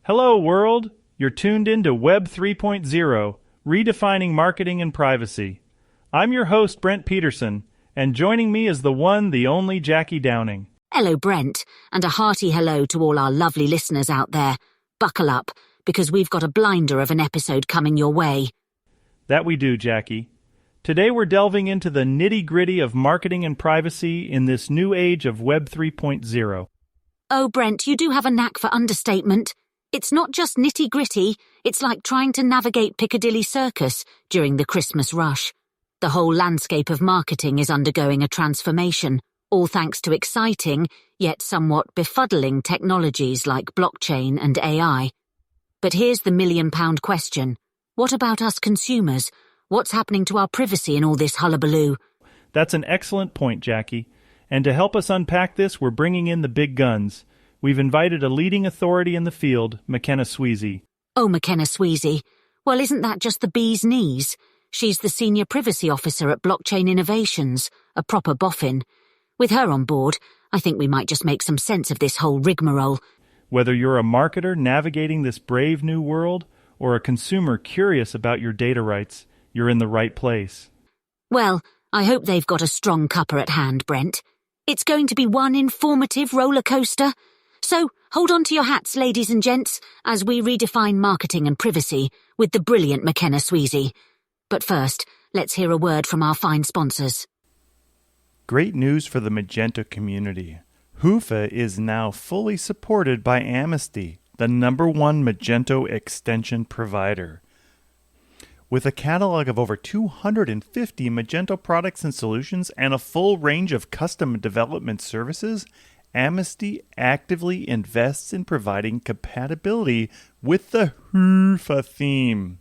Hello, world! You're tuned into Web 3.0, redefining marketing and privacy. I'm your host, Brent Peterson, and joining me is the one, the only Jackie Downing. Hello, Brent, and a hearty hello to all our lovely listeners out there. Buckle up, because we've got a blinder of an episode coming your way. That we do, Jackie. Today we're delving into the nitty-gritty of marketing and privacy in this new age of Web 3.0. Oh, Brent, you do have a knack for understatement. It's not just nitty-gritty, it's like trying to navigate Piccadilly Circus during the Christmas rush. The whole landscape of marketing is undergoing a transformation, all thanks to exciting, yet somewhat befuddling technologies like blockchain and AI. But here's the million-pound question. What about us consumers? What's happening to our privacy in all this hullabaloo? That's an excellent point, Jackie. And to help us unpack this, we're bringing in the big guns. We've invited a leading authority in the field, McKenna Sweezy. Oh, McKenna Sweezy. Well, isn't that just the bee's knees? She's the Senior Privacy Officer at Blockchain Innovations, a proper boffin. With her on board, I think we might just make some sense of this whole rigmarole. Whether you're a marketer navigating this brave new world or a consumer curious about your data rights, you're in the right place. Well, I hope they've got a strong cuppa at hand, Brent. It's going to be one informative roller coaster. So, hold on to your hats, ladies and gents, as we redefine marketing and privacy with the brilliant McKenna Sweezy. But first, let's hear a word from our fine sponsors. Great news for the Magento community. Hoofa is now fully supported by Amnesty, the #1 Magento extension provider. With a catalog of over 250 Magento products and solutions and a full range of custom development services, Amnesty actively invests in providing compatibility with the Hoofa theme.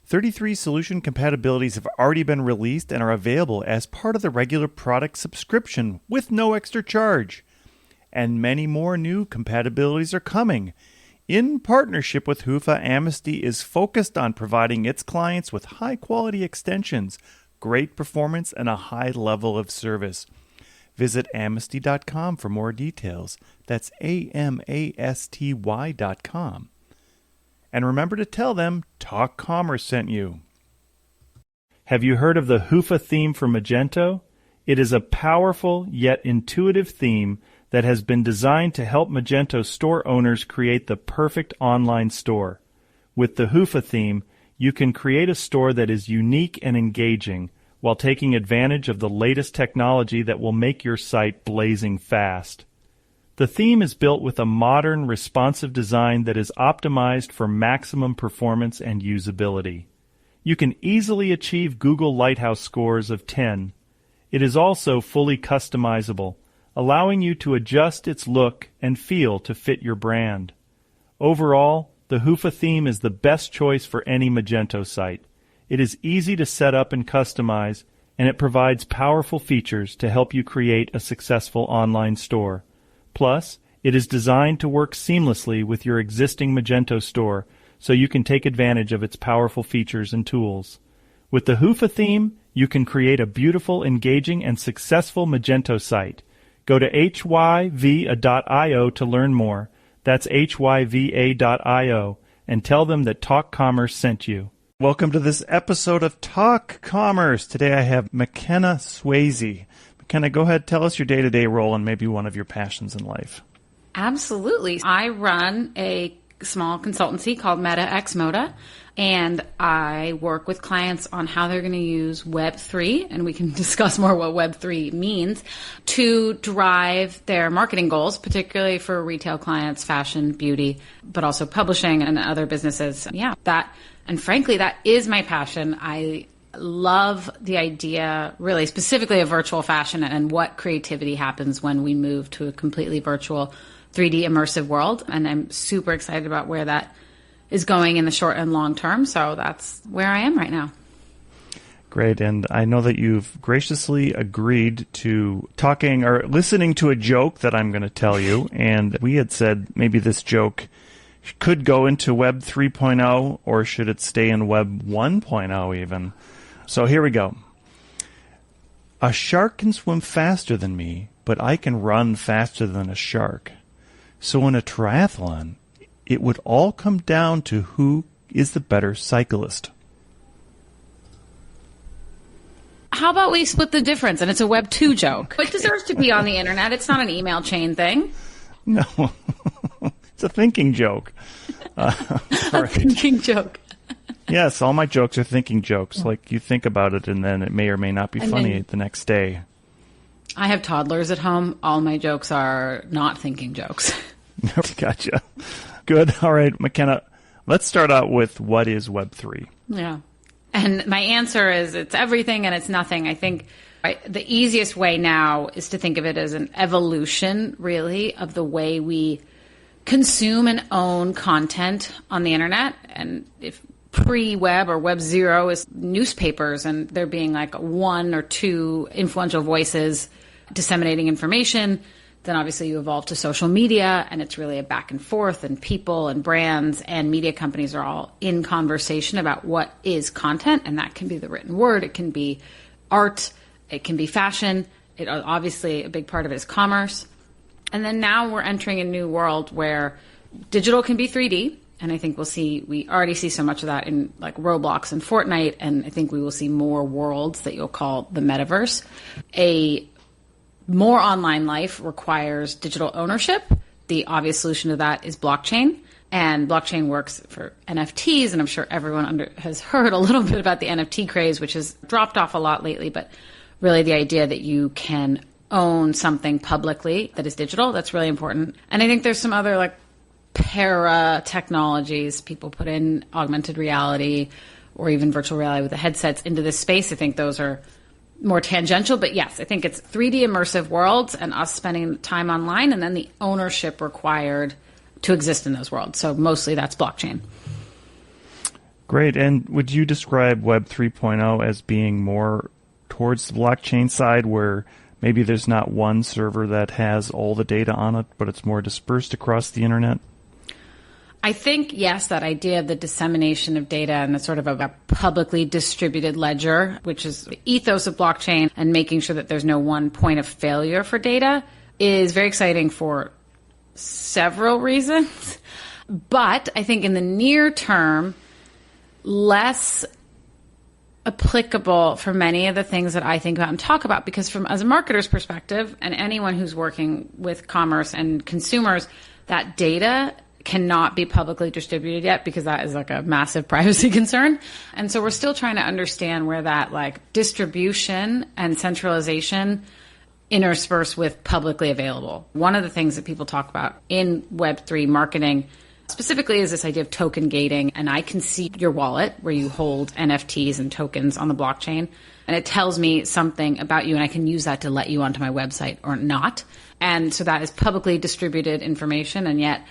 33 solution compatibilities have already been released and are available as part of the regular product subscription with no extra charge. And many more new compatibilities are coming. In partnership with Hoofa, Amnesty is focused on providing its clients with high-quality extensions, great performance, and a high level of service. Visit amnesty.com for more details. That's AMASTY.com. And remember to tell them Talk Commerce sent you. Have you heard of the Hoofa theme for Magento? It is a powerful yet intuitive theme that has been designed to help Magento store owners create the perfect online store. With the Hoofa theme, you can create a store that is unique and engaging while taking advantage of the latest technology that will make your site blazing fast. The theme is built with a modern, responsive design that is optimized for maximum performance and usability. You can easily achieve Google Lighthouse scores of 10. It is also fully customizable, allowing you to adjust its look and feel to fit your brand. Overall, the Hoofa theme is the best choice for any Magento site. It is easy to set up and customize, and it provides powerful features to help you create a successful online store. Plus, it is designed to work seamlessly with your existing Magento store, so you can take advantage of its powerful features and tools. With the Hoofa theme, you can create a beautiful, engaging, and successful Magento site. Go to hyva.io to learn more. That's hyva.io, and tell them that Talk Commerce sent you. Welcome to this episode of Talk Commerce. Today I have McKenna Sweezy. McKenna, go ahead, tell us your day-to-day role and maybe one of your passions in life. Absolutely. I run a small consultancy called Meta X Moda, and I work with clients on how they're going to use Web3, and we can discuss more what Web3 means, to drive their marketing goals, particularly for retail clients, fashion, beauty, but also publishing and other businesses. Yeah, and frankly, that is my passion. I love the idea, really specifically of virtual fashion and what creativity happens when we move to a completely virtual 3D immersive world. And I'm super excited about where that is going in the short and long term. So that's where I am right now. Great. And I know that you've graciously agreed to talking or listening to a joke that I'm going to tell you. And we had said maybe this joke could go into Web 3.0 or should it stay in Web 1.0 even? So here we go. A shark can swim faster than me, but I can run faster than a shark. So in a triathlon, it would all come down to who is the better cyclist. How about we split the difference and it's a Web 2 joke? It deserves to be on the internet. It's not an email chain thing. No, it's a thinking joke. A thinking joke. Yes, all my jokes are thinking jokes. Like, you think about it and then it may or may not be funny the next day. I have toddlers at home. All my jokes are not thinking jokes. Gotcha. Good. All right, McKenna, let's start out with what is Web3? Yeah. And my answer is it's everything and it's nothing. I think the easiest way now is to think of it as an evolution, really, of the way we consume and own content on the internet. And if pre-web or Web 0 is newspapers and there being like one or two influential voices disseminating information, then obviously you evolve to social media and it's really a back and forth, and people and brands and media companies are all in conversation about what is content. And that can be the written word. It can be art. It can be fashion. It obviously a big part of it is commerce. And then now we're entering a new world where digital can be 3D. And I think we already see so much of that in like Roblox and Fortnite. And I think we will see more worlds that you'll call the metaverse. A more online life requires digital ownership. The obvious solution to that is blockchain. And blockchain works for NFTs. And I'm sure everyone has heard a little bit about the NFT craze, which has dropped off a lot lately. But really the idea that you can own something publicly that is digital, that's really important. And I think there's some other like para technologies. People put in augmented reality or even virtual reality with the headsets into this space. I think those are more tangential, but yes, I think it's 3D immersive worlds and us spending time online and then the ownership required to exist in those worlds. So mostly that's blockchain. Great. And would you describe Web 3.0 as being more towards the blockchain side, where maybe there's not one server that has all the data on it, but it's more dispersed across the internet? I think, yes, that idea of the dissemination of data and the sort of a publicly distributed ledger, which is the ethos of blockchain, and making sure that there's no one point of failure for data, is very exciting for several reasons. But I think in the near term, less applicable for many of the things that I think about and talk about, because as a marketer's perspective, and anyone who's working with commerce and consumers, that data cannot be publicly distributed yet because that is like a massive privacy concern. And so we're still trying to understand where that like distribution and centralization intersperse with publicly available. One of the things that people talk about in Web3 marketing specifically is this idea of token gating. And I can see your wallet where you hold NFTs and tokens on the blockchain, and it tells me something about you, and I can use that to let you onto my website or not. And so that is publicly distributed information, and yet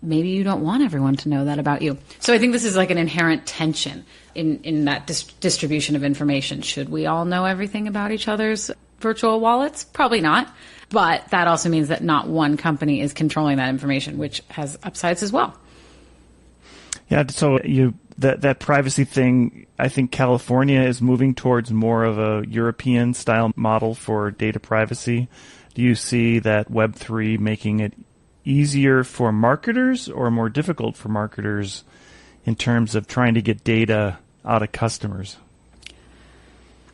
maybe you don't want everyone to know that about you. So I think this is like an inherent tension in that distribution of information. Should we all know everything about each other's virtual wallets? Probably not. But that also means that not one company is controlling that information, which has upsides as well. Yeah, so that privacy thing, I think California is moving towards more of a European style model for data privacy. Do you see that Web3 making it easier for marketers or more difficult for marketers in terms of trying to get data out of customers?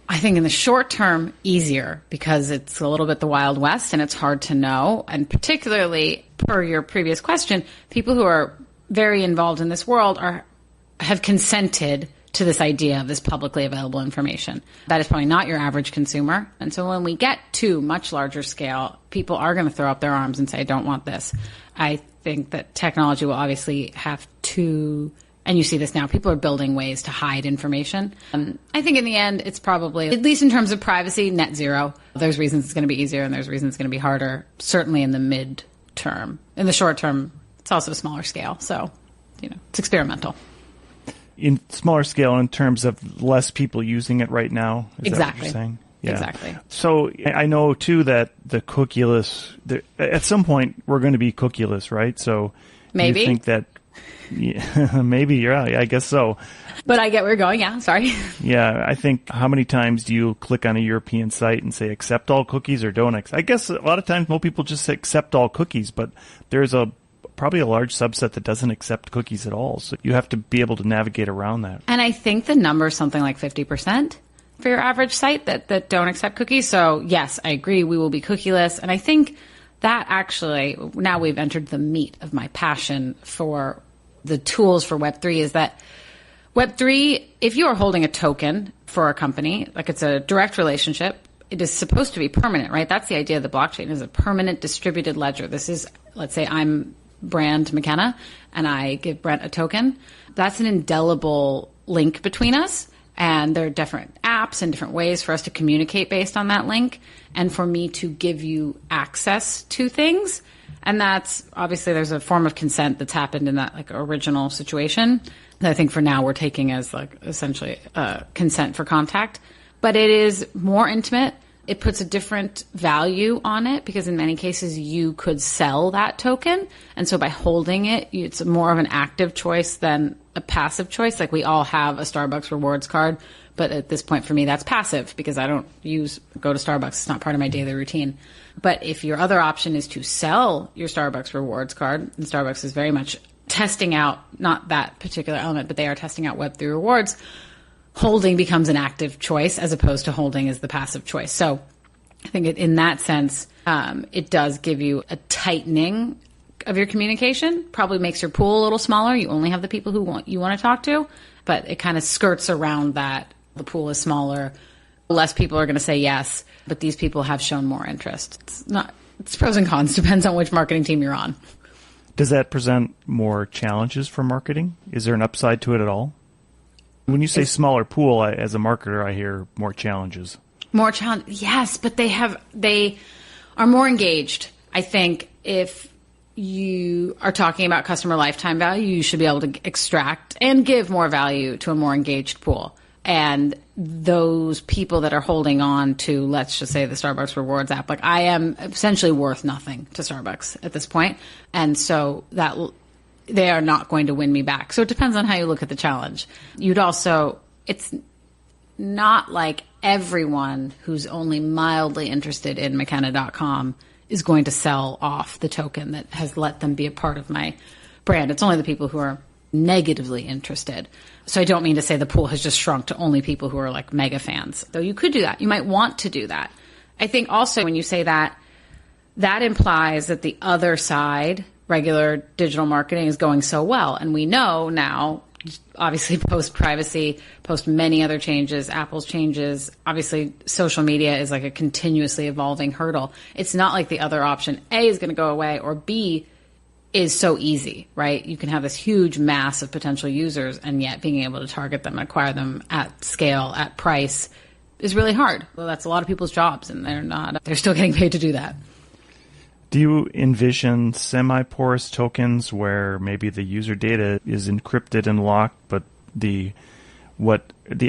I think in the short term, easier, because it's a little bit the Wild West and it's hard to know. And particularly, per your previous question, people who are very involved in this world have consented to this idea of this publicly available information. That is probably not your average consumer. And so when we get to much larger scale, people are going to throw up their arms and say, I don't want this. I think that technology will obviously have to, and you see this now, people are building ways to hide information. I think in the end, it's probably, at least in terms of privacy, net zero. There's reasons it's going to be easier and there's reasons it's going to be harder, certainly in the mid-term. In the short term, it's also a smaller scale. So, it's experimental. In smaller scale in terms of less people using it right now? Is exactly. That what you're saying? Yeah. Exactly. So I know, too, that the cookieless, at some point, we're going to be cookieless, right? So maybe. You think that, yeah, maybe, you're right. I guess so. But I get where you're going, yeah, sorry. Yeah, I think, how many times do you click on a European site and say accept all cookies or don't accept? I guess a lot of times most people just say accept all cookies, but there's a probably a large subset that doesn't accept cookies at all. So you have to be able to navigate around that. And I think the number is something like 50% for your average site that don't accept cookies. So yes, I agree. We will be cookieless. And I think that actually, now we've entered the meat of my passion for the tools for Web3 is that Web3, if you are holding a token for a company, like it's a direct relationship, it is supposed to be permanent, right? That's the idea of the blockchain is a permanent distributed ledger. This is, let's say I'm Brand McKenna and I give Brent a token. That's an indelible link between us. And there are different apps and different ways for us to communicate based on that link and for me to give you access to things. And that's obviously there's a form of consent that's happened in that like original situation that I think for now we're taking as like essentially consent for contact. But it is more intimate. It puts a different value on it because in many cases you could sell that token. And so by holding it, it's more of an active choice than a passive choice. Like we all have a Starbucks rewards card, but at this point for me, that's passive because I don't go to Starbucks. It's not part of my daily routine. But if your other option is to sell your Starbucks rewards card, and Starbucks is very much testing out, not that particular element, but they are testing out Web3 rewards, holding becomes an active choice as opposed to holding as the passive choice. So I think in that sense, it does give you a tightening of your communication, probably makes your pool a little smaller. You only have the people who you want to talk to, but it kind of skirts around that. The pool is smaller. Less people are going to say yes, but these people have shown more interest. It's pros and cons. Depends on which marketing team you're on. Does that present more challenges for marketing? Is there an upside to it at all? When you say smaller pool, as a marketer, I hear more challenges. More challenge, yes, but they are more engaged. I think if you are talking about customer lifetime value, you should be able to extract and give more value to a more engaged pool. And those people that are holding on to, let's just say the Starbucks rewards app, like I am essentially worth nothing to Starbucks at this point. And so that they are not going to win me back. So it depends on how you look at the challenge. It's not like everyone who's only mildly interested in McKenna.com is going to sell off the token that has let them be a part of my brand. It's only the people who are negatively interested. So I don't mean to say the pool has just shrunk to only people who are like mega fans, though you could do that. You might want to do that. I think also when you say that, that implies that the other side, regular digital marketing, is going so well. And we know now, obviously post-privacy, post many other changes, Apple's changes, obviously social media is like a continuously evolving hurdle. It's not like the other option, A, is going to go away, or B, is so easy, right? You can have this huge mass of potential users, and yet being able to target them and acquire them at scale, at price, is really hard. Well, that's a lot of people's jobs, and they're still getting paid to do that. Do you envision semi-porous tokens where maybe the user data is encrypted and locked, but the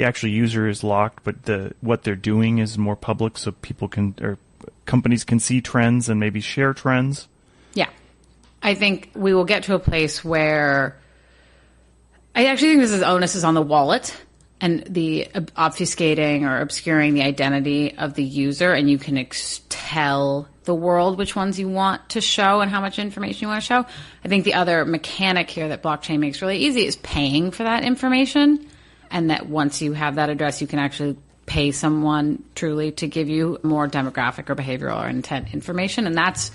actual user is locked, but what they're doing is more public, so people or companies can see trends and maybe share trends? Yeah. I think we will get to a place where I actually think onus is on the wallet and the obfuscating or obscuring the identity of the user, and you can tell the world which ones you want to show and how much information you want to show. I think the other mechanic here that blockchain makes really easy is paying for that information, and that once you have that address, you can actually pay someone truly to give you more demographic or behavioral or intent information. And that's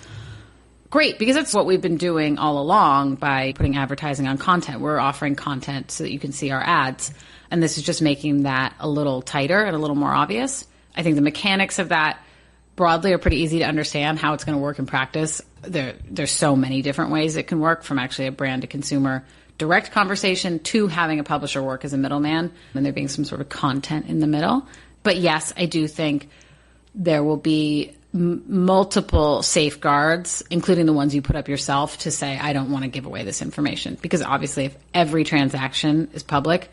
great because that's what we've been doing all along by putting advertising on content. We're offering content so that you can see our ads. And this is just making that a little tighter and a little more obvious. I think the mechanics of that broadly are pretty easy to understand how it's going to work in practice. There's so many different ways it can work, from actually a brand to consumer direct conversation to having a publisher work as a middleman and there being some sort of content in the middle. But yes, I do think there will be multiple safeguards, including the ones you put up yourself, to say, I don't want to give away this information. Because obviously if every transaction is public,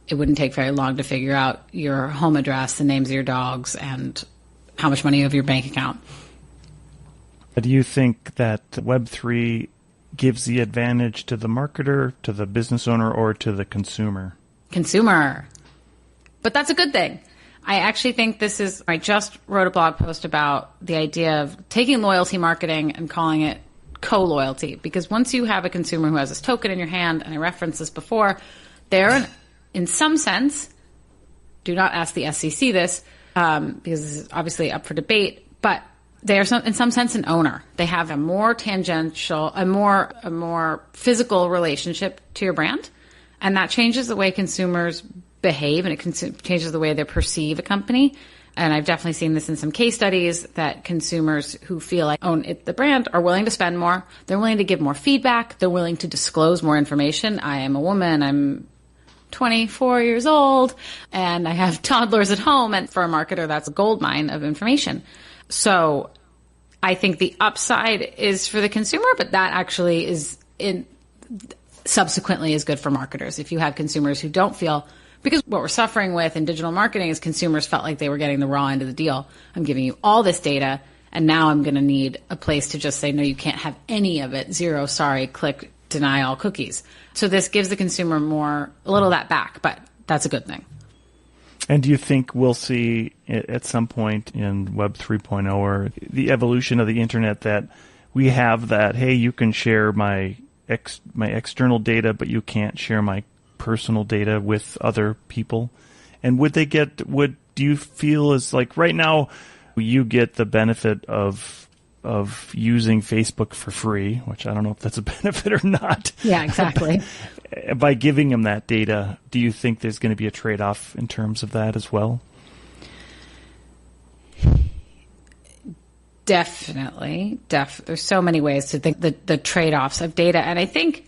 it wouldn't take very long to figure out your home address, the names of your dogs, and how much money you have in your bank account. Do you think that Web3 gives the advantage to the marketer, to the business owner, or to the consumer? Consumer. But that's a good thing. I actually think I just wrote a blog post about the idea of taking loyalty marketing and calling it co-loyalty, because once you have a consumer who has this token in your hand, and I referenced this before, they're in some sense, do not ask the SEC this, because this is obviously up for debate, but they are in some sense an owner. They have a more tangential, a more physical relationship to your brand, and that changes the way consumers behave, and it changes the way they perceive a company. And I've definitely seen this in some case studies, that consumers who feel like the brand are willing to spend more. They're willing to give more feedback. They're willing to disclose more information. I am a woman. I'm 24 years old and I have toddlers at home. And for a marketer, that's a goldmine of information. So I think the upside is for the consumer, but that actually subsequently is good for marketers. If you have consumers who don't feel, because what we're suffering with in digital marketing is consumers felt like they were getting the raw end of the deal. I'm giving you all this data, and now I'm going to need a place to just say, no, you can't have any of it. Zero, sorry, click, deny all cookies. So this gives the consumer a little of that back, but that's a good thing. And do you think we'll see at some point in Web 3.0 or the evolution of the internet that we have that, hey, you can share my external data, but you can't share my personal data with other people? And do you feel as like right now you get the benefit of using Facebook for free, which I don't know if that's a benefit or not. Yeah, exactly. By giving them that data, do you think there's going to be a trade-off in terms of that as well? Definitely. There's so many ways to think the trade-offs of data. And I think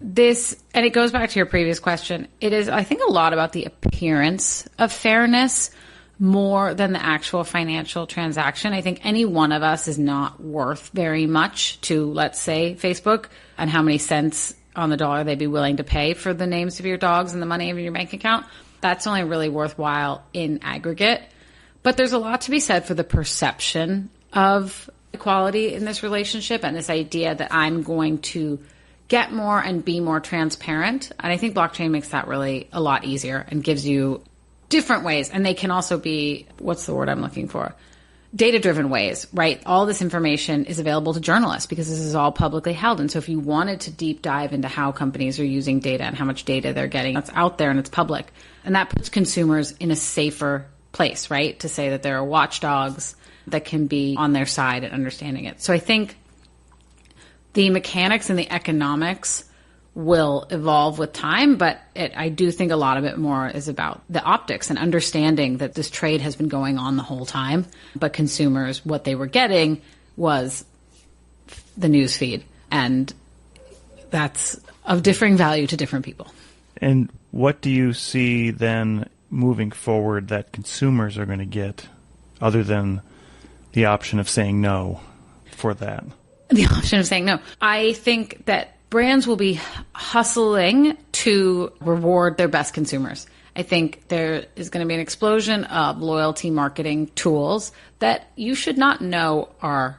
and it goes back to your previous question, it is, I think, a lot about the appearance of fairness more than the actual financial transaction. I think any one of us is not worth very much to, let's say, Facebook, and how many cents on the dollar they'd be willing to pay for the names of your dogs and the money in your bank account. That's only really worthwhile in aggregate. But there's a lot to be said for the perception of equality in this relationship, and this idea that I'm going to get more and be more transparent. And I think blockchain makes that really a lot easier and gives you different ways. And they can also be, what's the word I'm looking for? Data-driven ways, right? All this information is available to journalists because this is all publicly held. And so if you wanted to deep dive into how companies are using data and how much data they're getting, that's out there and it's public. And that puts consumers in a safer place, right? To say that there are watchdogs that can be on their side and understanding it. So I think the mechanics and the economics will evolve with time, but I do think a lot of it more is about the optics and understanding that this trade has been going on the whole time, but consumers, what they were getting was the news feed, and that's of differing value to different people. And what do you see then moving forward that consumers are going to get other than the option of saying no for that? The option of saying no. I think that brands will be hustling to reward their best consumers. I think there is going to be an explosion of loyalty marketing tools that you should not know are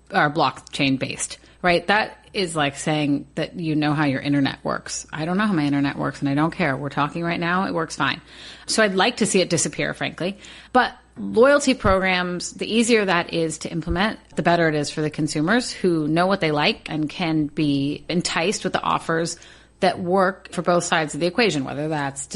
blockchain based, right? That is like saying that you know how your internet works. I don't know how my internet works and I don't care. We're talking right now. It works fine. So I'd like to see it disappear, frankly. But loyalty programs, the easier that is to implement, the better it is for the consumers who know what they like and can be enticed with the offers that work for both sides of the equation, whether that's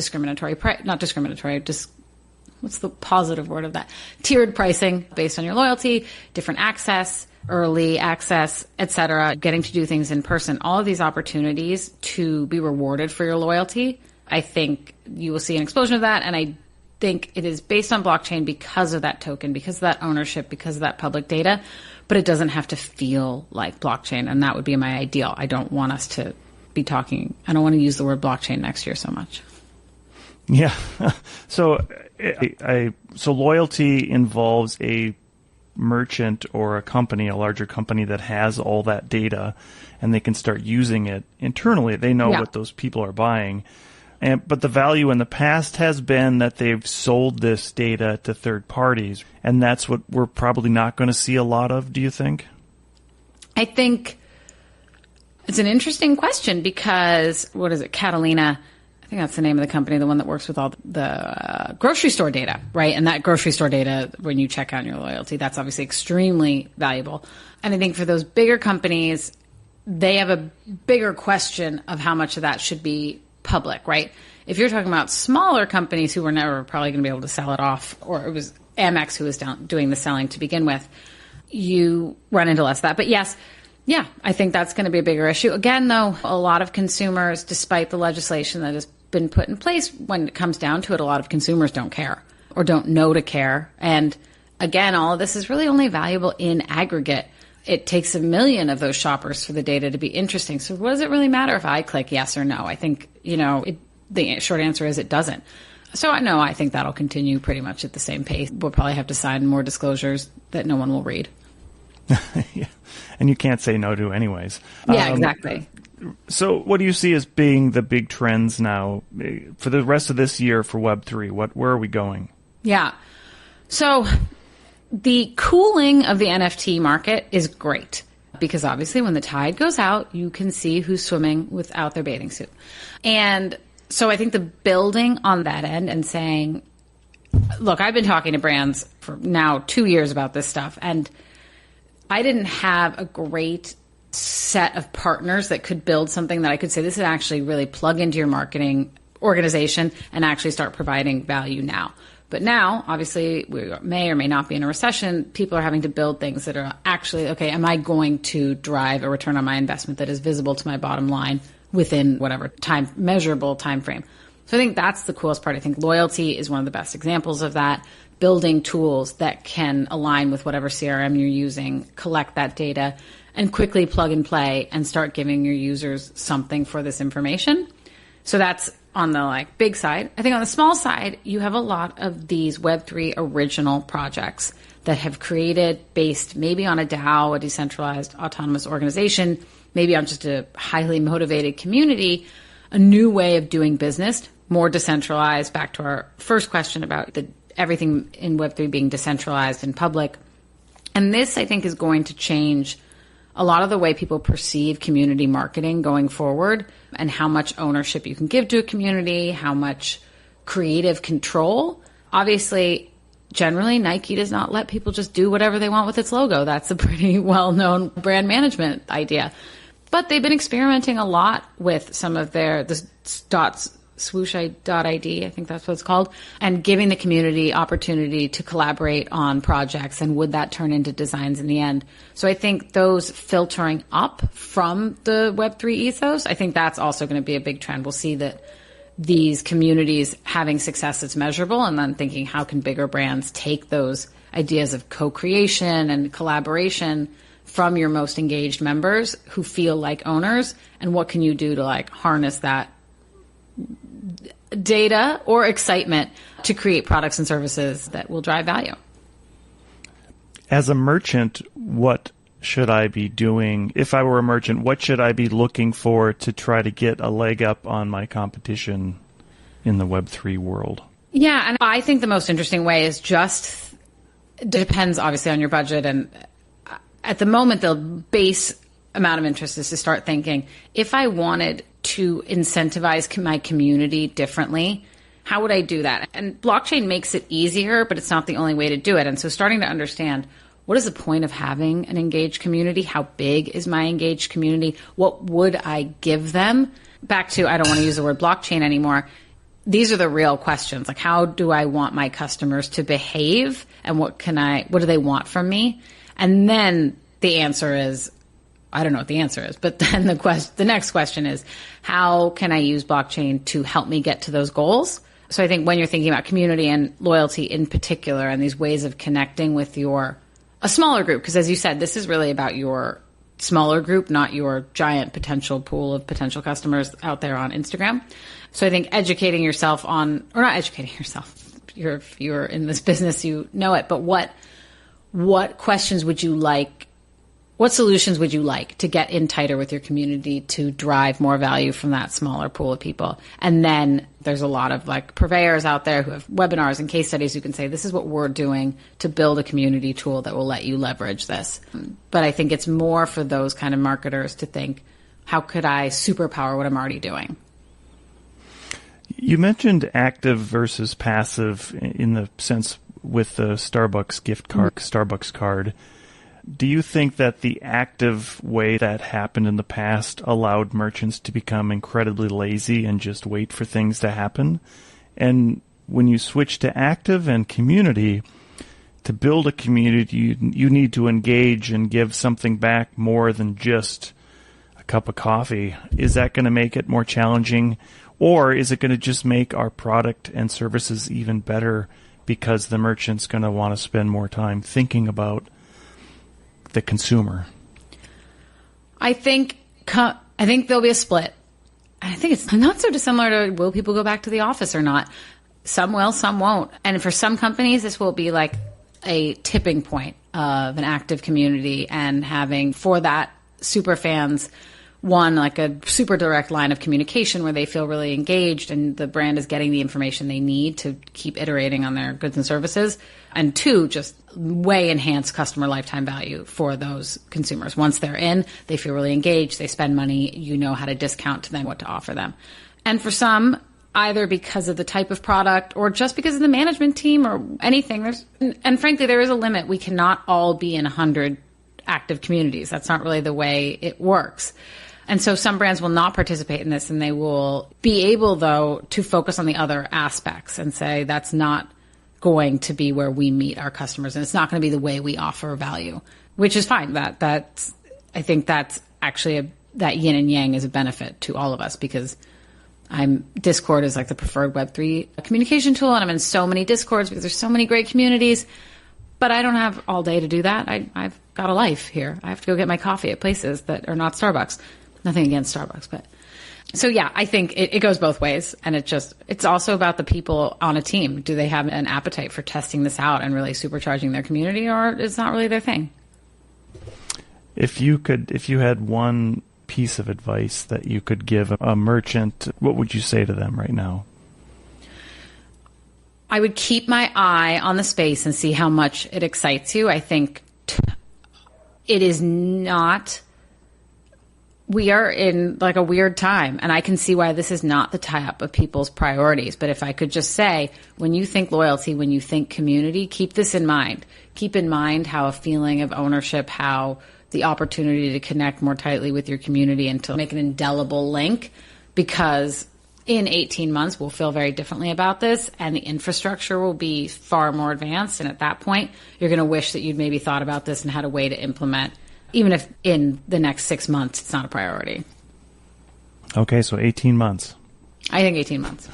what's the positive word of that? Tiered pricing based on your loyalty, different access, early access, etc., getting to do things in person, all of these opportunities to be rewarded for your loyalty. I think you will see an explosion of that, and I think it is based on blockchain because of that token, because of that ownership, because of that public data, but it doesn't have to feel like blockchain, and that would be my ideal. I don't want us to be talking, I don't want to use the word blockchain next year so much. Yeah. So loyalty involves a merchant or a company, a larger company that has all that data, and they can start using it internally. They know what those people are buying. But the value in the past has been that they've sold this data to third parties, and that's what we're probably not going to see a lot of, do you think? I think it's an interesting question because, Catalina I think that's the name of the company, the one that works with all the grocery store data, right? And that grocery store data, when you check out your loyalty, that's obviously extremely valuable. And I think for those bigger companies, they have a bigger question of how much of that should be public, right? If you're talking about smaller companies who were never probably going to be able to sell it off, or it was Amex who was doing the selling to begin with, you run into less of that. But yes, yeah, I think that's going to be a bigger issue. Again, though, a lot of consumers, despite the legislation that has been put in place, when it comes down to it, a lot of consumers don't care or don't know to care. And again, all of this is really only valuable in aggregate. It takes 1 million of those shoppers for the data to be interesting. So what does it really matter if I click yes or no? I think, the short answer is it doesn't. So I think that'll continue pretty much at the same pace. We'll probably have to sign more disclosures that no one will read. Yeah. And you can't say no to anyways. Yeah, exactly. So what do you see as being the big trends now for the rest of this year for Web3? Where are we going? Yeah. So the cooling of the NFT market is great because obviously when the tide goes out, you can see who's swimming without their bathing suit. And so I think the building on that end and saying, look, I've been talking to brands for now 2 years about this stuff, and I didn't have a great set of partners that could build something that I could say, this is actually really plug into your marketing organization and actually start providing value now. But now, obviously, we may or may not be in a recession. People are having to build things that are actually, okay, am I going to drive a return on my investment that is visible to my bottom line within whatever measurable time frame? So I think that's the coolest part. I think loyalty is one of the best examples of that. Building tools that can align with whatever CRM you're using, collect that data, and quickly plug and play and start giving your users something for this information. So that's on the big side. I think on the small side, you have a lot of these Web3 original projects that have created based maybe on a DAO, a decentralized autonomous organization, maybe on just a highly motivated community, a new way of doing business, more decentralized, back to our first question about everything in Web3 being decentralized and public. And this, I think, is going to change a lot of the way people perceive community marketing going forward and how much ownership you can give to a community, how much creative control. Obviously, generally, Nike does not let people just do whatever they want with its logo. That's a pretty well-known brand management idea. But they've been experimenting a lot with some of the swoosh.id, I think that's what it's called, and giving the community opportunity to collaborate on projects, and would that turn into designs in the end? So I think those filtering up from the Web3 ethos, I think that's also going to be a big trend. We'll see that these communities having success that's measurable, and then thinking how can bigger brands take those ideas of co-creation and collaboration from your most engaged members who feel like owners, and what can you do to harness that data or excitement to create products and services that will drive value. As a merchant, what should I be doing? If I were a merchant, what should I be looking for to try to get a leg up on my competition in the Web3 world? Yeah, and I think the most interesting way is depends obviously on your budget. And at the moment, the base amount of interest is to start thinking, if I wanted to incentivize my community differently, how would I do that? And blockchain makes it easier, but it's not the only way to do it. And so starting to understand, what is the point of having an engaged community? How big is my engaged community? What would I give them? Back to, I don't want to use the word blockchain anymore. These are the real questions. How do I want my customers to behave? And what do they want from me? And then the answer is, I don't know what the answer is, but then the next question is, how can I use blockchain to help me get to those goals? So I think when you're thinking about community and loyalty in particular, and these ways of connecting with a smaller group, because as you said, this is really about your smaller group, not your giant potential pool of potential customers out there on Instagram. So I think educating yourself or not educating yourself, if you're in this business, you know it, but what questions would you like? What solutions would you like to get in tighter with your community to drive more value from that smaller pool of people? And then there's a lot of purveyors out there who have webinars and case studies who can say, this is what we're doing to build a community tool that will let you leverage this. But I think it's more for those kind of marketers to think, how could I superpower what I'm already doing? You mentioned active versus passive in the sense with the Starbucks gift card, Starbucks card. Do you think that the active way that happened in the past allowed merchants to become incredibly lazy and just wait for things to happen? And when you switch to active and community, to build a community, you need to engage and give something back more than just a cup of coffee. Is that going to make it more challenging? Or is it going to just make our product and services even better because the merchant's going to want to spend more time thinking about the consumer? I think there'll be a split. I think it's not so dissimilar to will people go back to the office or not. Some will, some won't. And for some companies, this will be like a tipping point of an active community and having for that super fans one, like a super direct line of communication where they feel really engaged and the brand is getting the information they need to keep iterating on their goods and services. And two, just way enhanced customer lifetime value for those consumers. Once they're in, they feel really engaged. They spend money. You know how to discount to them, what to offer them. And for some, either because of the type of product or just because of the management team or anything, and frankly, there is a limit. We cannot all be in 100 active communities. That's not really the way it works. And so some brands will not participate in this and they will be able, though, to focus on the other aspects and say that's not going to be where we meet our customers and it's not going to be the way we offer value, which is fine. That's I think that's actually that yin and yang is a benefit to all of us because Discord is like the preferred Web3 communication tool and I'm in so many Discords because there's so many great communities, but I don't have all day to do that. I've got a life here. I have to go get my coffee at places that are not Starbucks. Nothing against Starbucks, but so yeah, I think it goes both ways. And it's also about the people on a team. Do they have an appetite for testing this out and really supercharging their community, or it's not really their thing? If you had one piece of advice that you could give a merchant, what would you say to them right now? I would keep my eye on the space and see how much it excites you. I think it is not. We are in like a weird time, and I can see why this is not the top of people's priorities. But if I could just say, when you think loyalty, when you think community, keep this in mind. Keep in mind how a feeling of ownership, how the opportunity to connect more tightly with your community and to make an indelible link, because in 18 months, we'll feel very differently about this, and the infrastructure will be far more advanced. And at that point, you're going to wish that you'd maybe thought about this and had a way to implement, even if in the next 6 months it's not a priority. Okay, so 18 months. I think 18 months.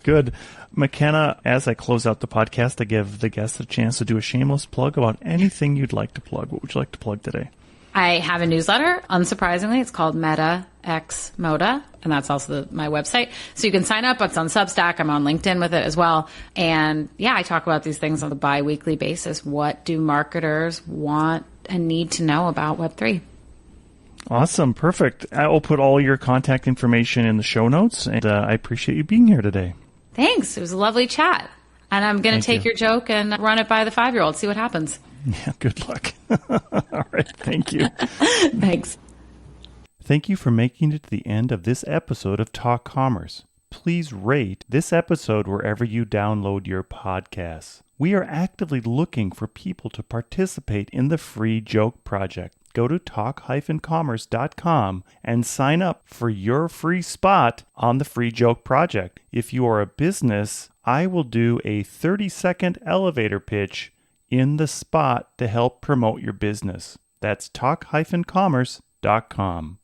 Good. McKenna, as I close out the podcast, I give the guests a chance to do a shameless plug about anything you'd like to plug. What would you like to plug today? I have a newsletter, unsurprisingly. It's called Meta X Moda, and that's also my website. So you can sign up. It's on Substack. I'm on LinkedIn with it as well. And yeah, I talk about these things on a bi-weekly basis. What do marketers want and need to know about Web3? Awesome. Perfect. I will put all your contact information in the show notes, and I appreciate you being here today. Thanks. It was a lovely chat. And I'm going to take your joke and run it by the 5-year-old, see what happens. Yeah, good luck. All right. Thank you. Thanks. Thank you for making it to the end of this episode of Talk Commerce. Please rate this episode wherever you download your podcasts. We are actively looking for people to participate in the Free Joke Project. Go to talk-commerce.com and sign up for your free spot on the Free Joke Project. If you are a business, I will do a 30-second elevator pitch in the spot to help promote your business. That's talk-commerce.com.